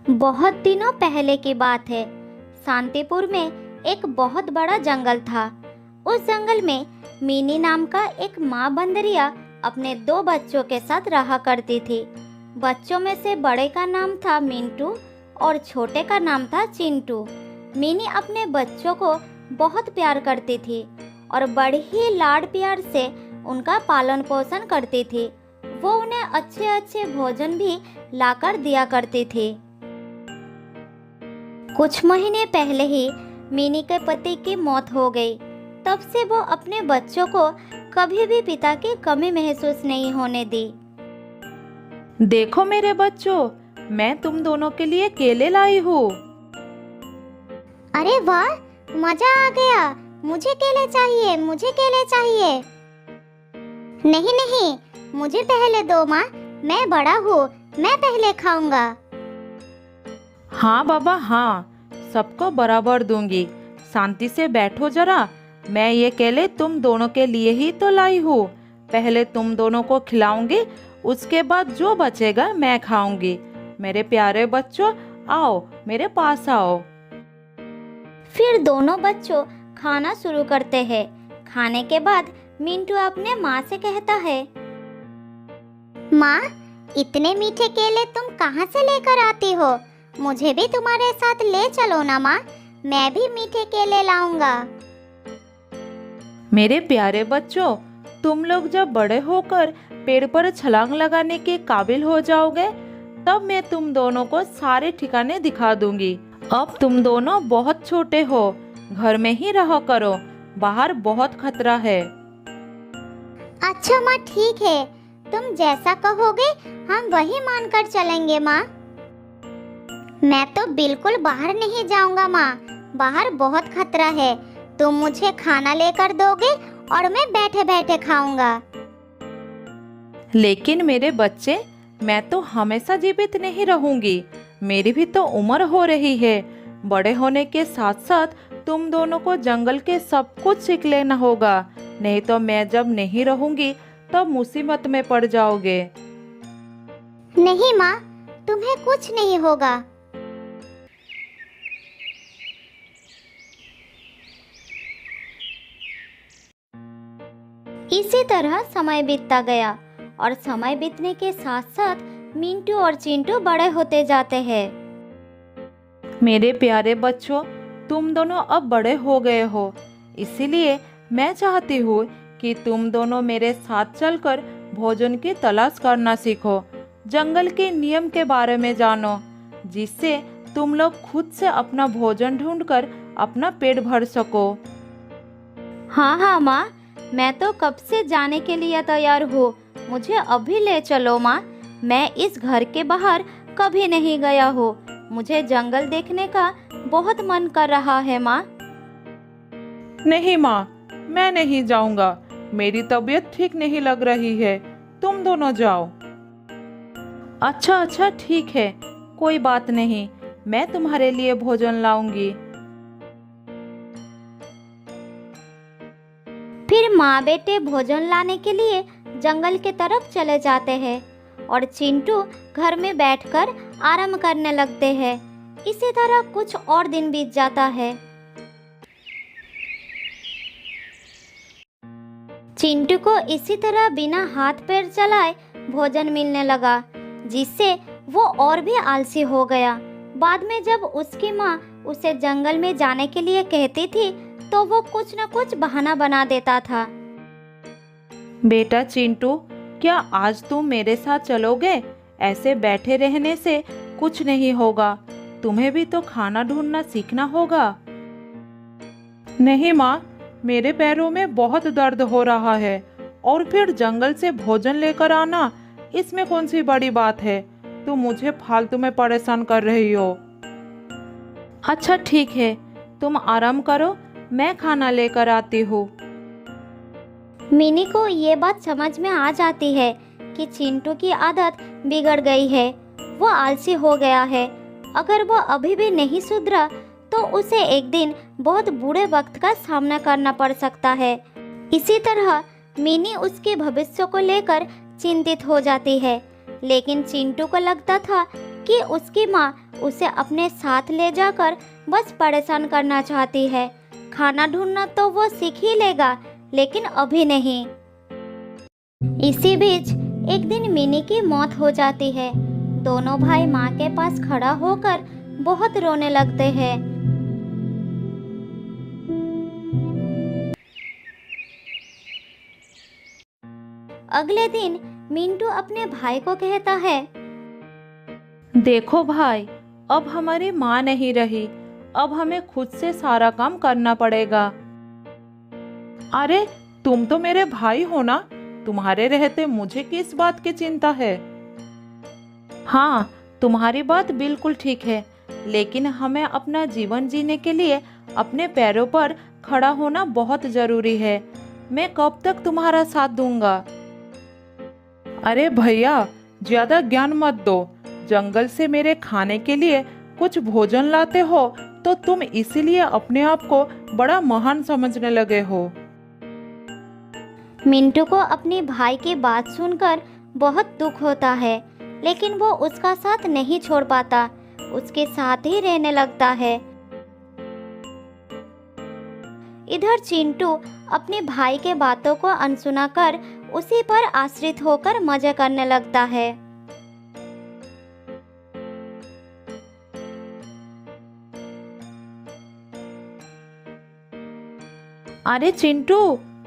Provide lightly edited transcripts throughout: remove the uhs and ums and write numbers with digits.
बहुत दिनों पहले की बात है। शांतिपुर में एक बहुत बड़ा जंगल था। उस जंगल में मिनी नाम का एक माँ बंदरिया अपने दो बच्चों के साथ रहा करती थी। बच्चों में से बड़े का नाम था मिंटू और छोटे का नाम था चिंटू। मिनी अपने बच्चों को बहुत प्यार करती थी और बड़े ही लाड प्यार से उनका पालन पोषण करती थी। वो उन्हें अच्छे अच्छे भोजन भी लाकर दिया करती थी। कुछ महीने पहले ही मिनी के पति की मौत हो गई। तब से वो अपने बच्चों को कभी भी पिता की कमी महसूस नहीं होने दी। देखो मेरे बच्चों, मैं तुम दोनों के लिए केले लाई हूँ। अरे वाह, मजा आ गया। मुझे केले चाहिए, मुझे केले चाहिए। नहीं नहीं, मुझे पहले दो माँ, मैं बड़ा हूँ, मैं पहले खाऊंगा। हाँ बाबा हाँ, सबको बराबर दूंगी। शांति से बैठो जरा। मैं ये केले तुम दोनों के लिए ही तो लाई हूँ। पहले तुम दोनों को खिलाऊंगी, उसके बाद जो बचेगा मैं खाऊंगी। मेरे प्यारे बच्चों, आओ मेरे पास आओ। फिर दोनों बच्चों खाना शुरू करते हैं। खाने के बाद मिंटू अपने माँ से कहता है, माँ, इतने मीठे केले तुम कहाँ से लेकर आती हो? मुझे भी तुम्हारे साथ ले चलो ना माँ, मैं भी मीठे केले लाऊंगा। मेरे प्यारे बच्चों, तुम लोग जब बड़े होकर पेड़ पर छलांग लगाने के काबिल हो जाओगे, तब मैं तुम दोनों को सारे ठिकाने दिखा दूंगी। अब तुम दोनों बहुत छोटे हो, घर में ही रहो करो, बाहर बहुत खतरा है। अच्छा माँ, ठीक है, तुम जैसा कहोगे हम वही मानकर चलेंगे माँ। मैं तो बिल्कुल बाहर नहीं जाऊंगा माँ, बाहर बहुत खतरा है। तुम मुझे खाना लेकर दोगे और मैं बैठे बैठे खाऊंगा। लेकिन मेरे बच्चे, मैं तो हमेशा जीवित नहीं रहूंगी। मेरी भी तो उम्र हो रही है। बड़े होने के साथ साथ तुम दोनों को जंगल के सब कुछ सीख लेना होगा, नहीं तो मैं जब नहीं रहूंगी तब मुसीबत में पड़ जाओगे। नहीं माँ, तुम्हें कुछ नहीं होगा। इसी तरह समय बीतता गया और समय बीतने के साथ साथ मिंटू और चिंटू बड़े होते जाते हैं। मेरे प्यारे बच्चों, तुम दोनों अब बड़े हो गए हो, इसीलिए मैं चाहती हूँ कि तुम दोनों मेरे साथ चलकर भोजन की तलाश करना सीखो। जंगल के नियम के बारे में जानो, जिससे तुम लोग खुद से अपना भोजन ढूंढकर अपना पेट भर सको। हाँ हाँ माँ, मैं तो कब से जाने के लिए तैयार हूँ। मुझे अभी ले चलो माँ। मैं इस घर के बाहर कभी नहीं गया हूँ। मुझे जंगल देखने का बहुत मन कर रहा है माँ। नहीं माँ, मैं नहीं जाऊंगा। मेरी तबीयत ठीक नहीं लग रही है, तुम दोनों जाओ। अच्छा अच्छा ठीक है, कोई बात नहीं, मैं तुम्हारे लिए भोजन लाऊंगी। फिर माँ बेटे भोजन लाने के लिए जंगल की तरफ चले जाते हैं और चिंटू घर में बैठकर आराम करने लगते हैं। इसी तरह कुछ और दिन बीत जाता है। चिंटू को इसी तरह बिना हाथ पैर चलाए भोजन मिलने लगा, जिससे वो और भी आलसी हो गया। बाद में जब उसकी माँ उसे जंगल में जाने के लिए कहती थी, तो वो कुछ न कुछ बहाना बना देता था। बेटा चिंटू, क्या आज तुम मेरे साथ चलोगे? ऐसे बैठे रहने से कुछ नहीं होगा, तुम्हें भी तो खाना ढूंढना सीखना होगा। नहीं माँ, मेरे पैरों में बहुत दर्द हो रहा है और फिर जंगल से भोजन लेकर आना, इसमें कौन सी बड़ी बात है? तुम मुझे फालतू में परेशान कर रही हो। अच्छा ठीक है, तुम आराम करो, मैं खाना लेकर आती हूँ। मिनी को ये बात समझ में आ जाती है कि चिंटू की आदत बिगड़ गई है। वो आलसी हो गया है। अगर वो अभी भी नहीं सुधरा तो उसे एक दिन बहुत बुरे वक्त का सामना करना पड़ सकता है। इसी तरह मिनी उसके भविष्य को लेकर चिंतित हो जाती है। लेकिन चिंटू को लगता था कि उसकी माँ उसे अपने साथ ले जाकर बस परेशान करना चाहती है। खाना ढूंढना तो वो सीख ही लेगा, लेकिन अभी नहीं। इसी बीच एक दिन मिनी की मौत हो जाती है। दोनों भाई माँ के पास खड़ा होकर बहुत रोने लगते हैं। अगले दिन मिंटू अपने भाई को कहता है, देखो भाई, अब हमारी माँ नहीं रही, अब हमें खुद से सारा काम करना पड़ेगा। अरे तुम तो मेरे भाई हो ना, तुम्हारे रहते मुझे किस बात की चिंता है। हाँ, तुम्हारी बात बिल्कुल ठीक है, लेकिन हमें अपना जीवन जीने के लिए अपने पैरों पर खड़ा होना बहुत जरूरी है। मैं कब तक तुम्हारा साथ दूंगा। अरे भैया, ज्यादा ज्ञान मत दो। जंगल से मेरे खाने के लिए कुछ भोजन लाते हो तो तुम इसीलिए अपने आप को बड़ा महान समझने लगे हो। मिंटू को अपने भाई की बात सुनकर बहुत दुख होता है, लेकिन वो उसका साथ नहीं छोड़ पाता, उसके साथ ही रहने लगता है। इधर चिंटू अपने भाई के बातों को अनसुना कर उसी पर आश्रित होकर मजे करने लगता है। अरे चिंटू,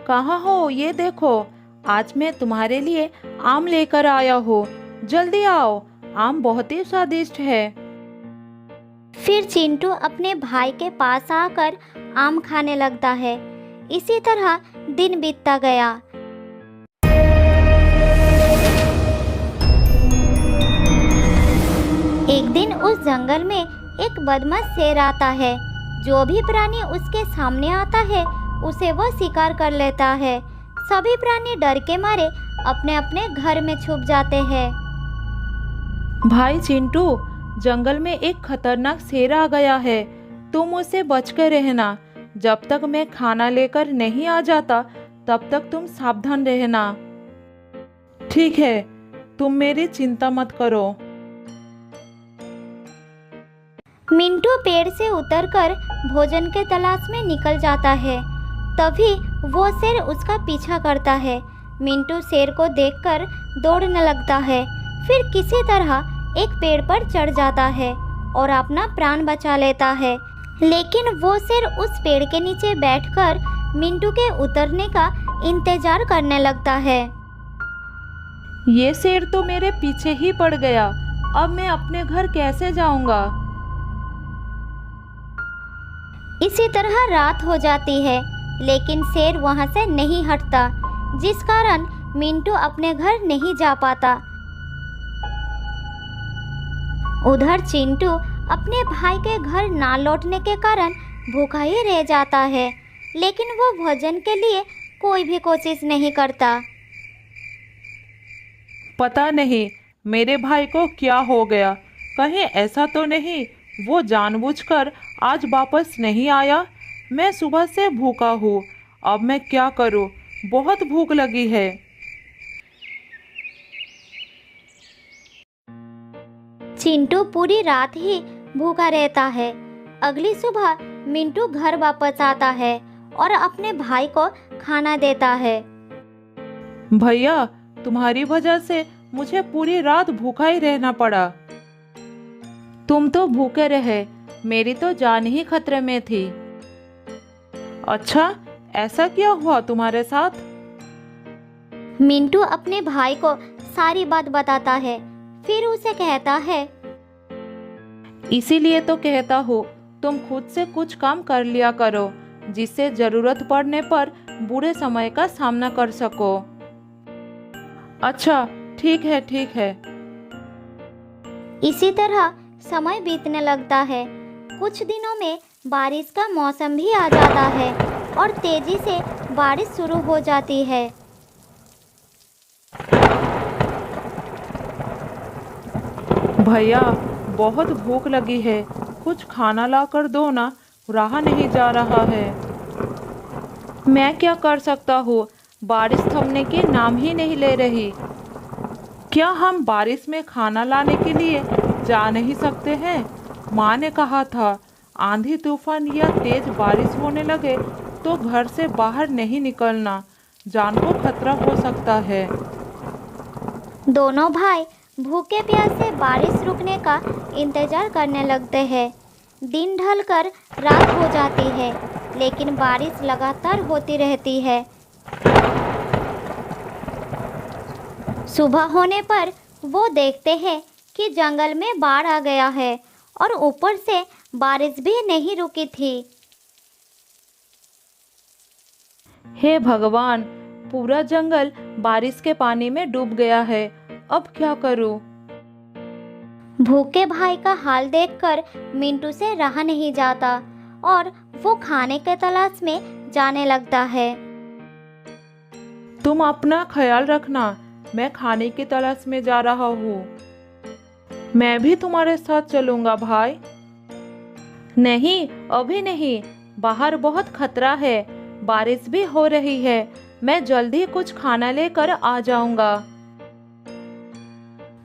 कहाँ हो? ये देखो, आज मैं तुम्हारे लिए आम लेकर आया हूँ। जल्दी आओ, आम बहुत ही स्वादिष्ट है। फिर चिंटू अपने भाई के पास आकर आम खाने लगता है। इसी तरह दिन बीतता गया। एक दिन उस जंगल में एक बदमाश शेर आता है। जो भी प्राणी उसके सामने आता है उसे वो शिकार कर लेता है। सभी प्राणी डर के मारे अपने अपने घर में छुप जाते हैं। भाई चिंटू, जंगल में एक खतरनाक शेर आ गया है, तुम उससे बच कर रहना। जब तक मैं खाना लेकर नहीं आ जाता तब तक तुम सावधान रहना। ठीक है, तुम मेरी चिंता मत करो। मिंटू पेड़ से उतरकर भोजन के तलाश में निकल जाता है। तभी वो शेर उसका पीछा करता है। मिंटू शेर को देखकर दौड़ने लगता है। फिर किसी तरह एक पेड़ पर चढ़ जाता है और अपना प्राण बचा लेता है। लेकिन वो शेर उस पेड़ के नीचे बैठकर मिंटू के उतरने का इंतजार करने लगता है। ये शेर तो मेरे पीछे ही पड़ गया, अब मैं अपने घर कैसे जाऊंगा? इसी तरह रात हो जाती है, लेकिन शेर वहां से नहीं हटता, जिस कारण मिंटू अपने घर नहीं जा पाता। उधर चिंटू अपने भाई के घर ना लौटने के कारण भूखा ही रह जाता है, लेकिन वो भोजन के लिए कोई भी कोशिश नहीं करता। पता नहीं मेरे भाई को क्या हो गया। कहीं ऐसा तो नहीं वो जानबूझकर आज वापस नहीं आया? मैं सुबह से भूखा हूँ, अब मैं क्या करूँ? बहुत भूख लगी है। चिंटू पूरी रात ही भूखा रहता है। अगली सुबह मिंटू घर वापस आता है और अपने भाई को खाना देता है। भैया, तुम्हारी वजह से मुझे पूरी रात भूखा ही रहना पड़ा। तुम तो भूखे रहे, मेरी तो जान ही खतरे में थी। अच्छा, ऐसा क्या हुआ तुम्हारे साथ? मिंटू अपने भाई को सारी बात बताता है। फिर उसे कहता है, इसीलिए तो कहता हूँ तुम खुद से कुछ काम कर लिया करो, जिससे जरूरत पड़ने पर बुरे समय का सामना कर सको। अच्छा, ठीक है ठीक है। इसी तरह समय बीतने लगता है। कुछ दिनों में बारिश का मौसम भी आ जाता है और तेजी से बारिश शुरू हो जाती है। भैया, बहुत भूख लगी है, कुछ खाना ला कर दो ना, रहा नहीं जा रहा है। मैं क्या कर सकता हूँ, बारिश थमने के नाम ही नहीं ले रही। क्या हम बारिश में खाना लाने के लिए जा नहीं सकते हैं? माँ ने कहा था आंधी तूफान या तेज बारिश होने लगे तो घर से बाहर नहीं निकलना, जान को खतरा हो सकता है। दोनों भाई भूखे प्यासे बारिश रुकने का इंतजार करने लगते हैं। दिन ढलकर रात हो जाती है, लेकिन बारिश लगातार होती रहती है। सुबह होने पर वो देखते हैं कि जंगल में बाढ़ आ गया है और ऊपर से बारिश भी नहीं रुकी थी। हे भगवान, पूरा जंगल बारिश के पानी में डूब गया है, अब क्या करूं? भूखे भाई का हाल देखकर मिंटू से रहा नहीं जाता और वो खाने के तलाश में जाने लगता है। तुम अपना ख्याल रखना, मैं खाने की तलाश में जा रहा हूँ। मैं भी तुम्हारे साथ चलूंगा भाई। नहीं, अभी नहीं, बाहर बहुत खतरा है, बारिश भी हो रही है, मैं जल्दी कुछ खाना लेकर आ जाऊंगा।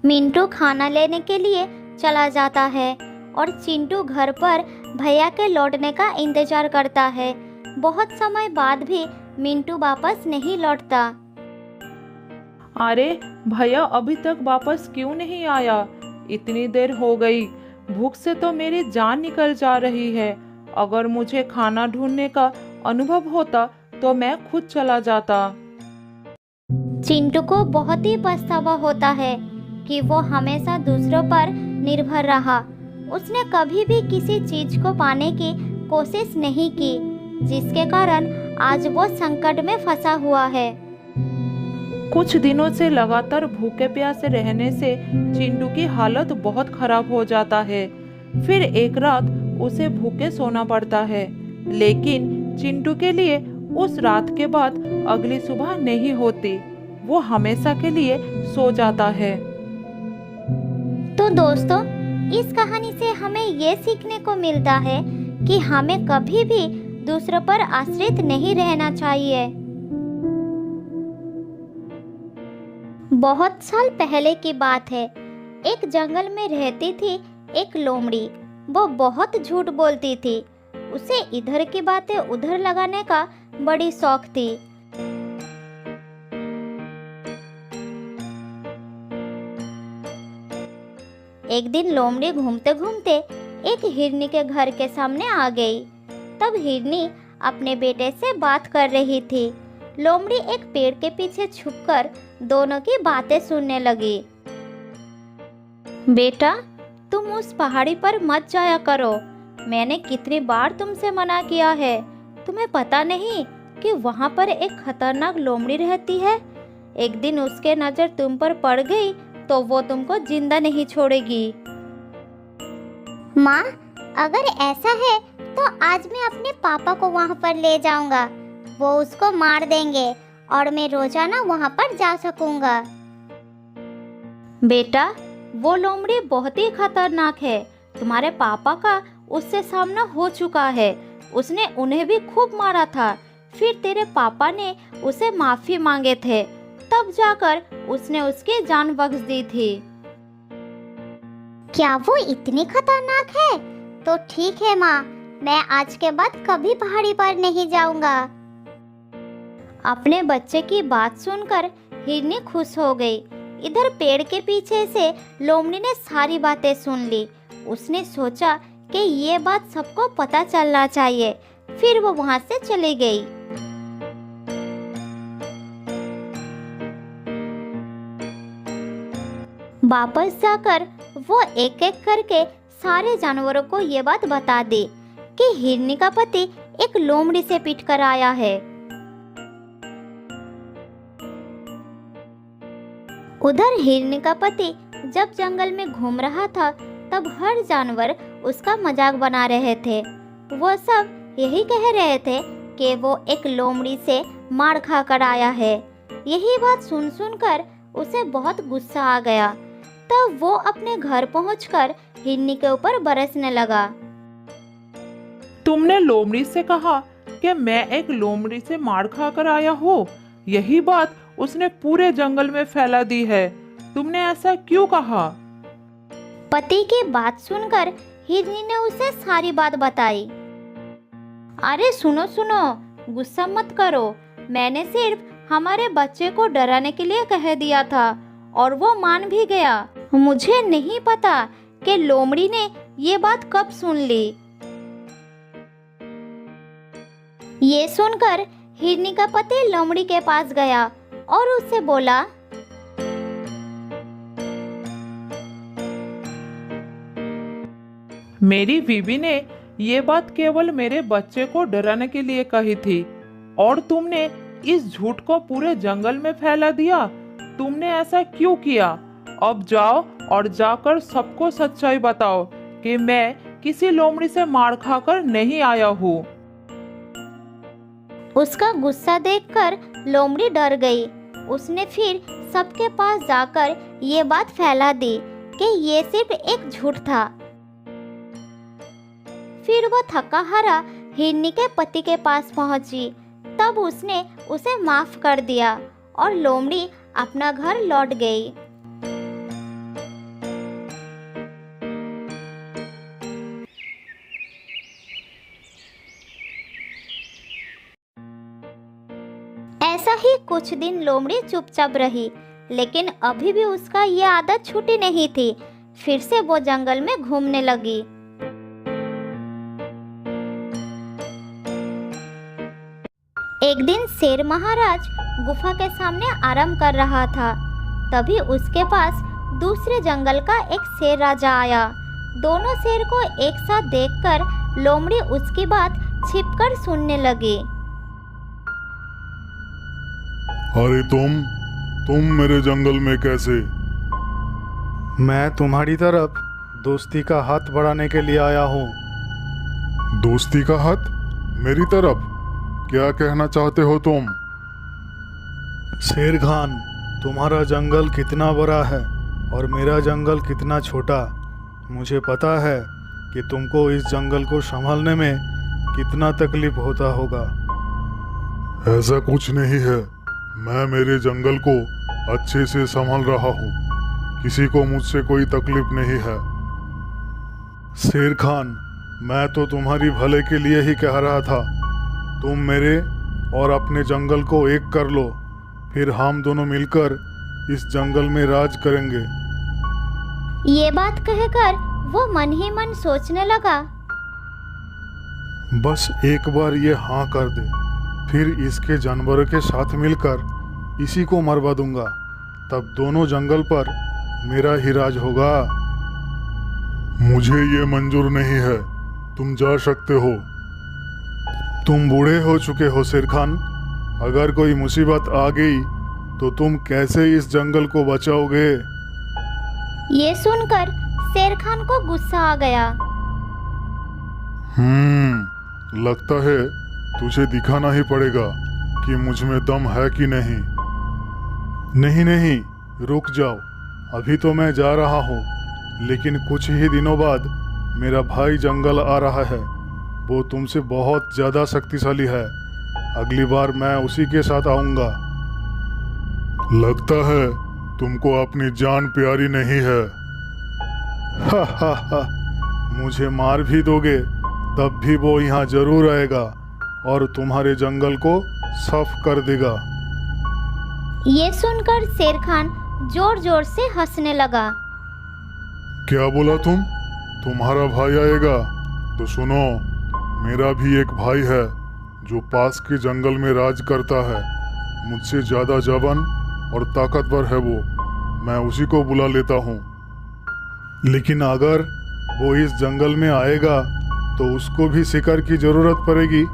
मिंटू खाना लेने के लिए चला जाता है और चिंटू घर पर भैया के लौटने का इंतजार करता है। बहुत समय बाद भी मिंटू वापस नहीं लौटता। अरे भैया अभी तक वापस क्यों नहीं आया? इतनी देर हो गई, भूख से तो मेरी जान निकल जा रही है। अगर मुझे खाना ढूंढने का अनुभव होता तो मैं खुद चला जाता। चिंटू को बहुत ही पछतावा होता है कि वो हमेशा दूसरों पर निर्भर रहा। उसने कभी भी किसी चीज को पाने की कोशिश नहीं की, जिसके कारण आज वो संकट में फंसा हुआ है। कुछ दिनों से लगातार भूखे प्यासे रहने से चिंटू की हालत बहुत खराब हो जाता है। फिर एक रात उसे भूखे सोना पड़ता है, लेकिन चिंटू के लिए उस रात के बाद अगली सुबह नहीं होती, वो हमेशा के लिए सो जाता है। तो दोस्तों, इस कहानी से हमें ये सीखने को मिलता है कि हमें कभी भी दूसरों पर आश्रित नहीं रहना चाहिए। बहुत साल पहले की बात है। एक जंगल में रहती थी एक लोमड़ी। वो बहुत झूठ बोलती थी। उसे इधर की बातें उधर लगाने का बड़ी शौक थी। एक दिन लोमड़ी घूमते घूमते एक हिरनी के घर के सामने आ गई। तब हिरनी अपने बेटे से बात कर रही थी। लोमड़ी एक पेड़ के पीछे छुपकर दोनों की बातें सुनने लगी। बेटा, तुम उस पहाड़ी पर मत जाया करो। मैंने कितनी बार तुमसे मना किया है। तुम्हें पता नहीं कि वहाँ पर एक खतरनाक लोमड़ी रहती है। एक दिन उसके नजर तुम पर पड़ गई तो वो तुमको जिंदा नहीं छोड़ेगी। माँ, अगर ऐसा है तो आज मैं अपने पापा को वहाँ पर ले जाऊंगा। वो उसको मार देंगे और मैं रोजाना वहाँ पर जा सकूंगा। बेटा, वो लोमड़ी बहुत ही खतरनाक है। तुम्हारे पापा का उससे सामना हो चुका है। उसने उन्हें भी खूब मारा था। फिर तेरे पापा ने उसे माफी मांगे थे, तब जाकर उसने उसकी जान बख्श दी थी। क्या वो इतनी खतरनाक है? तो ठीक है माँ, मैं आज के बाद कभी पहाड़ी पर नहीं जाऊंगा। अपने बच्चे की बात सुनकर हिरनी खुश हो गई। इधर पेड़ के पीछे से लोमड़ी ने सारी बातें सुन ली। उसने सोचा कि ये बात सबको पता चलना चाहिए। फिर वो वहां से चली गई। वापस जाकर वो एक एक करके सारे जानवरों को ये बात बता दी कि हिरनी का पति एक लोमड़ी से पीट कर आया है। उधर हिरनी का पति जब जंगल में घूम रहा था, तब हर जानवर उसका मजाक बना रहे थे। वो सब यही कह रहे थे कि वो एक लोमड़ी से मार खा कर आया है। यही बात सुन सुनकर उसे बहुत गुस्सा आ गया। तब वो अपने घर पहुंचकर हिरनी के ऊपर बरसने लगा। तुमने लोमड़ी से कहा कि मैं एक लोमड़ी से मार खा कर आया हूँ। यही बात उसने पूरे जंगल में फैला दी है। तुमने ऐसा क्यों कहा? पति की बात सुनकर हिरनी ने उसे सारी बात बताई। अरे सुनो सुनो, गुस्सा मत करो। मैंने सिर्फ हमारे बच्चे को डराने के लिए कह दिया था और वो मान भी गया। मुझे नहीं पता कि लोमड़ी ने ये बात कब सुन ली। ये सुनकर हिरनी का पति लोमड़ी के पास गया और उससे बोला, मेरी बीवी ने ये बात केवल मेरे बच्चे को डराने के लिए कही थी और तुमने इस झूठ को पूरे जंगल में फैला दिया। तुमने ऐसा क्यों किया? अब जाओ और जाकर सबको सच्चाई बताओ कि मैं किसी लोमड़ी से मार खाकर नहीं आया हूँ। उसका गुस्सा देखकर लोमड़ी डर गई। उसने फिर सबके पास जाकर ये बात फैला दी कि ये सिर्फ एक झूठ था। फिर वो थका हारा हिरनी के पति के पास पहुंची। तब उसने उसे माफ कर दिया और लोमड़ी अपना घर लौट गई। ऐसा ही कुछ दिन लोमड़ी चुपचाप रही, लेकिन अभी भी उसका ये आदत छूटी नहीं थी। फिर से वो जंगल में घूमने लगी। एक दिन शेर महाराज गुफा के सामने आराम कर रहा था। तभी उसके पास दूसरे जंगल का एक शेर राजा आया। दोनों शेर को एक साथ देखकर लोमड़ी उसकी बात छिपकर सुनने लगी। अरे तुम मेरे जंगल में कैसे? मैं तुम्हारी तरफ दोस्ती का हाथ बढ़ाने के लिए आया हूँ। दोस्ती का हाथ? मेरी तरफ? क्या कहना चाहते हो तुम? शेर खान, तुम्हारा जंगल कितना बड़ा है और मेरा जंगल कितना छोटा। मुझे पता है कि तुमको इस जंगल को संभालने में कितना तकलीफ होता होगा। ऐसा कुछ नहीं है। मैं मेरे जंगल को अच्छे से संभाल रहा हूँ। किसी को मुझसे कोई तकलीफ नहीं है। शेर खान, मैं तो तुम्हारी भले के लिए ही कह रहा था। तुम मेरे और अपने जंगल को एक कर लो, फिर हम दोनों मिलकर इस जंगल में राज करेंगे। ये बात कहकर वो मन ही मन सोचने लगा। बस एक बार ये हाँ कर दे, फिर इसके जानवरों के साथ मिलकर इसी को मरवा दूंगा। तब दोनों जंगल पर मेरा ही राज होगा। मुझे ये मंजूर नहीं है। तुम जा सकते हो। तुम बूढ़े हो चुके हो शेर खान। अगर कोई मुसीबत आ गई तो तुम कैसे इस जंगल को बचाओगे? ये सुनकर शेर खान को गुस्सा आ गया। लगता है तुझे दिखाना ही पड़ेगा कि मुझ में दम है कि नहीं। नहीं, रुक जाओ। अभी तो मैं जा रहा हूँ, लेकिन कुछ ही दिनों बाद मेरा भाई जंगल आ रहा है। वो तुमसे बहुत ज़्यादा शक्तिशाली है। अगली बार मैं उसी के साथ आऊँगा। लगता है तुमको अपनी जान प्यारी नहीं है। हा, मुझे मार भी दोगे तब भी वो यहाँ जरूर आएगा और तुम्हारे जंगल को साफ कर देगा। ये सुनकर शेर खान जोर जोर से हंसने लगा। क्या बोला तुम? तुम्हारा भाई आएगा? तो सुनो, मेरा भी एक भाई है जो पास के जंगल में राज करता है। मुझसे ज़्यादा जवान और ताकतवर है वो। मैं उसी को बुला लेता हूँ। लेकिन अगर वो इस जंगल में आएगा तो उसको भी शिकार की जरूरत पड़ेगी।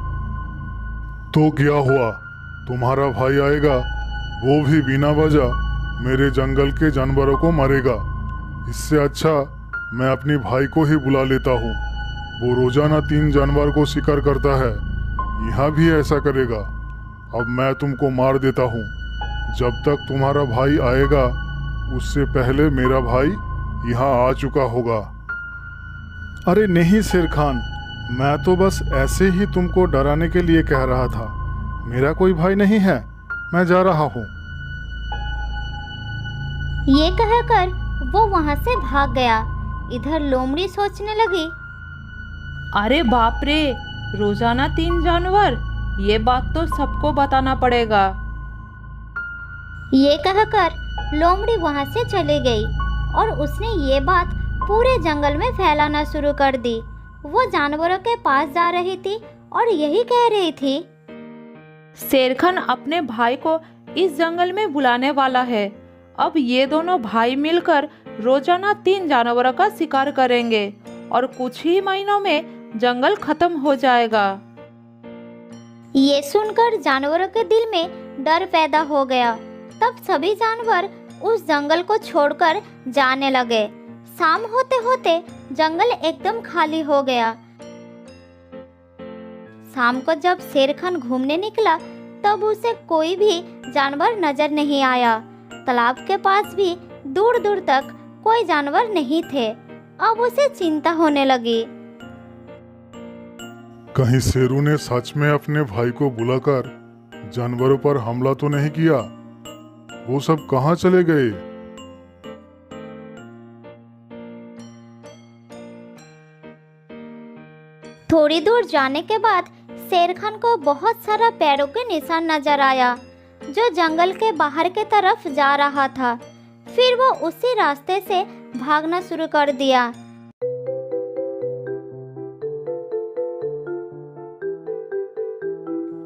तो क्या हुआ? तुम्हारा भाई आएगा, वो भी बिना वजह मेरे जंगल के जानवरों को मारेगा। इससे अच्छा मैं अपनी भाई को ही बुला लेता हूँ। वो रोजाना 3 जानवर को शिकार करता है। यहाँ भी ऐसा करेगा। अब मैं तुमको मार देता हूँ। जब तक तुम्हारा भाई आएगा उससे पहले मेरा भाई यहाँ आ चुका होगा। अरे नहीं शेर खान, मैं तो बस ऐसे ही तुमको डराने के लिए कह रहा था। मेरा कोई भाई नहीं है। मैं जा रहा हूँ। ये कहकर वो वहां से भाग गया। इधर लोमड़ी सोचने लगी, अरे बाप रे, रोजाना 3 जानवर, ये बात तो सबको बताना पड़ेगा। ये कहकर लोमड़ी वहां से चली गई और उसने ये बात पूरे जंगल में फैलाना शुरू कर दी। वो जानवरों के पास जा रही थी और यही कह रही थी, शेरखान अपने भाई को इस जंगल में बुलाने वाला है। अब ये दोनों भाई मिलकर रोजाना 3 जानवरों का शिकार करेंगे और कुछ ही महीनों में जंगल खत्म हो जाएगा। ये सुनकर जानवरों के दिल में डर पैदा हो गया। तब सभी जानवर उस जंगल को छोड़कर जाने लगे। शाम होते होते जंगल एकदम खाली हो गया। शाम को जब शेरखान घूमने निकला तब उसे कोई भी जानवर नजर नहीं आया। तालाब के पास भी दूर दूर तक कोई जानवर नहीं थे। अब उसे चिंता होने लगी। कहीं शेरू ने सच में अपने भाई को बुलाकर जानवरों पर हमला तो नहीं किया? वो सब कहाँ चले गए? थोड़ी दूर जाने के बाद शेरखान को बहुत सारा पैरों के निशान नजर आया जो जंगल के बाहर के तरफ जा रहा था। फिर वो उसी रास्ते से भागना शुरू कर दिया।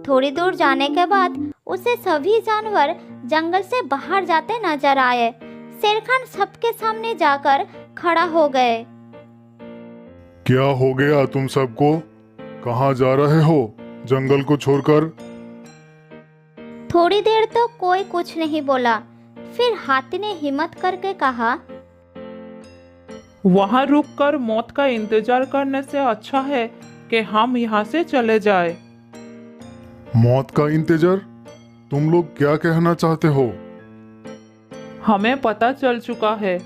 थोड़ी दूर जाने के बाद उसे सभी जानवर जंगल से बाहर जाते नजर आए। शेरखान सबके सामने जाकर खड़ा हो गए। क्या हो गया तुम सबको? कहाँ जा रहे हो जंगल को छोड़कर? थोड़ी देर तो कोई कुछ नहीं बोला। फिर हाथी ने हिम्मत करके कहा, वहाँ रुककर मौत का इंतजार करने से अच्छा है कि हम यहाँ से चले जाए। मौत का इंतजार? तुम लोग क्या कहना चाहते हो? हमें पता चल चुका है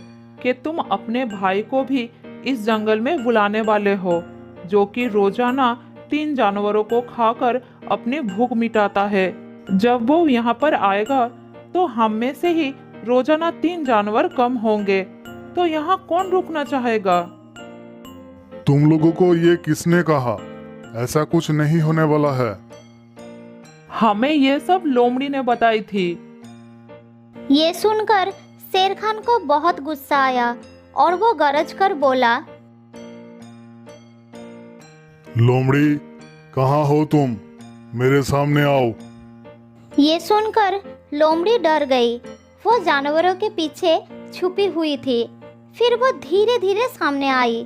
कि तुम अपने भाई को भी इस जंगल में बुलाने वाले हो, जो कि रोजाना 3 जानवरों को खाकर अपनी भूख मिटाता है। जब वो यहाँ पर आएगा तो हम में से ही रोजाना 3 जानवर कम होंगे, तो यहाँ कौन रुकना चाहेगा? तुम लोगों को ये किसने कहा? ऐसा कुछ नहीं होने वाला है। हमें ये सब लोमड़ी ने बताई थी। ये सुनकर शेरखान को बहुत गुस्सा आया और वो गरज कर बोला, लोमड़ी, कहाँ हो तुम? मेरे सामने आओ। ये सुनकर लोमड़ी डर गई। वो जानवरों के पीछे छुपी हुई थी। फिर वो धीरे धीरे सामने आई।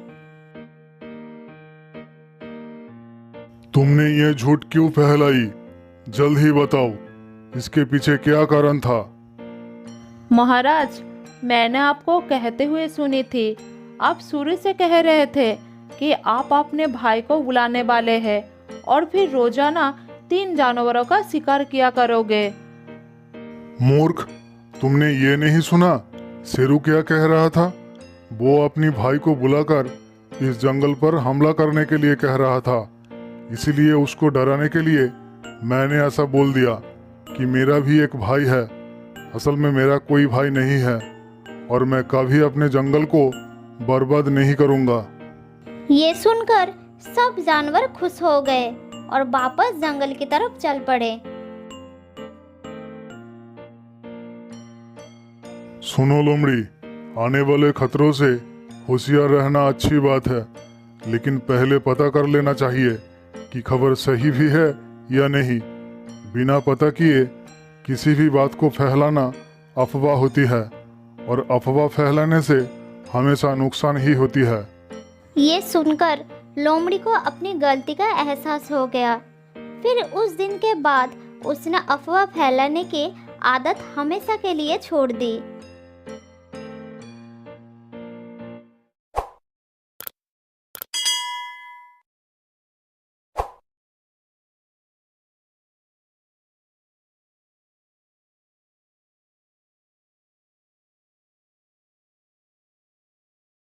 तुमने ये झूठ क्यों फैलाई? जल्द ही बताओ, इसके पीछे क्या कारण था? महाराज, मैंने आपको कहते हुए सुनी थी। आप शुरू से कह रहे थे कि आप अपने भाई को बुलाने वाले हैं और फिर रोजाना 3 जानवरों का शिकार किया करोगे। मूर्ख, तुमने ये नहीं सुना शेरू क्या कह रहा था? वो अपनी भाई को बुलाकर इस जंगल पर हमला करने के लिए कह रहा था। इसीलिए उसको डराने के लिए मैंने ऐसा बोल दिया कि मेरा भी एक भाई है। असल में मेरा कोई भाई नहीं है और मैं कभी अपने जंगल को बर्बाद नहीं करूंगा। ये सुनकर सब जानवर खुश हो गए और वापस जंगल की तरफ चल पड़े। सुनो लोमड़ी, आने वाले खतरों से होशियार रहना अच्छी बात है, लेकिन पहले पता कर लेना चाहिए कि खबर सही भी है या नहीं। बिना पता किए किसी भी बात को फैलाना अफवाह होती है और अफवाह फैलाने से हमेशा नुकसान ही होती है। ये सुनकर लोमड़ी को अपनी गलती का एहसास हो गया। फिर उस दिन के बाद उसने अफवाह फैलाने की आदत हमेशा के लिए छोड़ दी।